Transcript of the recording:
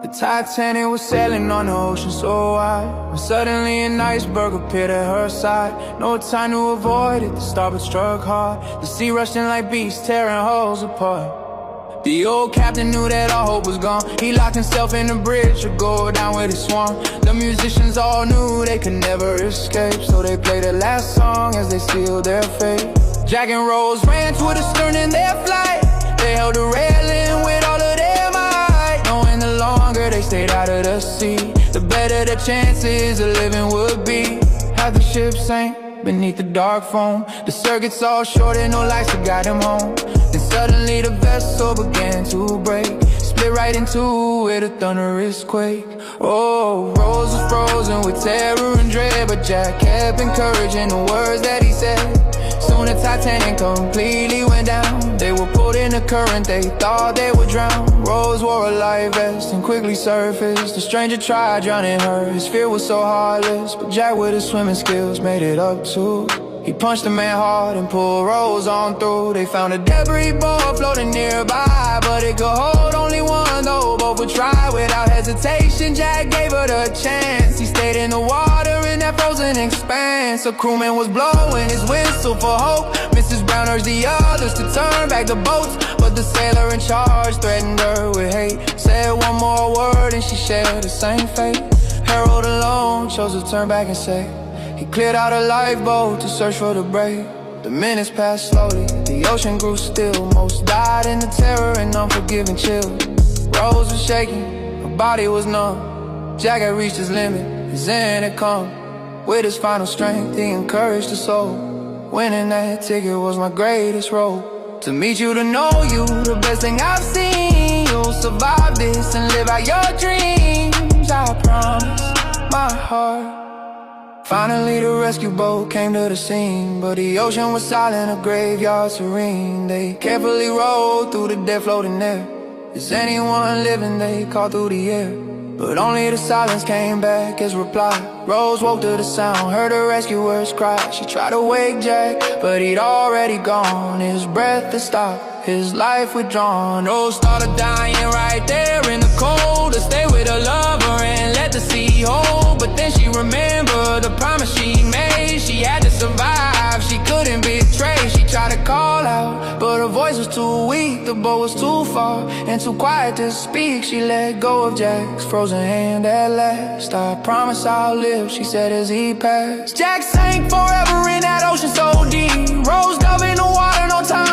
The Titanic was sailing on the ocean so wide, when suddenly an iceberg appeared at her side. No time to avoid it, the starboard struck hard. The sea rushed in like beasts, tearing hulls apart. The old captain knew that all hope was gone. He locked himself in the bridge to go down with his swan. The musicians all knew they could never escape, so they played the last song as they sealed their fate. Jack and Rose ran to the stern in their flight. They held the railing with all of their might, knowing the longer they stayed out of the sea, the better the chances of living would be. Half the ship sank beneath the dark foam. The circuits all short and no lights to guide them home. Then suddenly the vessel began to break, split right into with a thunderous quake. Oh, Rose was frozen with terror and dread, but Jack kept encouraging the words that he said. Soon the Titanic completely went down. They were pulled in the current, they thought they would drown. Rose wore a life vest and quickly surfaced. The stranger tried drowning her, his fear was so heartless, but Jack with his swimming skills made it up too. He punched the man hard and pulled Rose on through. They found a debris ball floating nearby, but it could hold only one though. Both would try without hesitation. Jack gave her the chance. He stayed in the water in that frozen expanse. A crewman was blowing his whistle for hope. Mrs. Brown urged the others to turn back the boats, but the sailor in charge threatened her with hate. Said one more word and she shared the same fate. Harold alone chose to turn back and say he cleared out a lifeboat to search for the brave. The minutes passed slowly, the ocean grew still. Most died in the terror and unforgiving chill. Rose was shaking, her body was numb. Jack had reached his limit, his end had come. With his final strength, he encouraged the soul. Winning that ticket was my greatest role. To meet you, to know you, the best thing I've seen. You'll survive this and live out your dreams, I promise, my heart. Finally the rescue boat came to the scene, but the ocean was silent, a graveyard serene. They carefully rowed through the dead floating there. Is anyone living? They called through the air, but only the silence came back as reply. Rose woke to the sound, heard the rescuers cry. She tried to wake Jack, but he'd already gone. His breath had stopped, his life withdrawn. Rose started dying right there in the cold, to stay with her lover and let the sea hold. But then she remembered the promise she made. She had to survive, she couldn't betray. She tried to call out, but her voice was too weak. The boat was too far and too quiet to speak. She let go of Jack's frozen hand at last. I promise I'll live, she said as he passed. Jack sank forever in that ocean so deep. Rose dove in the water, no time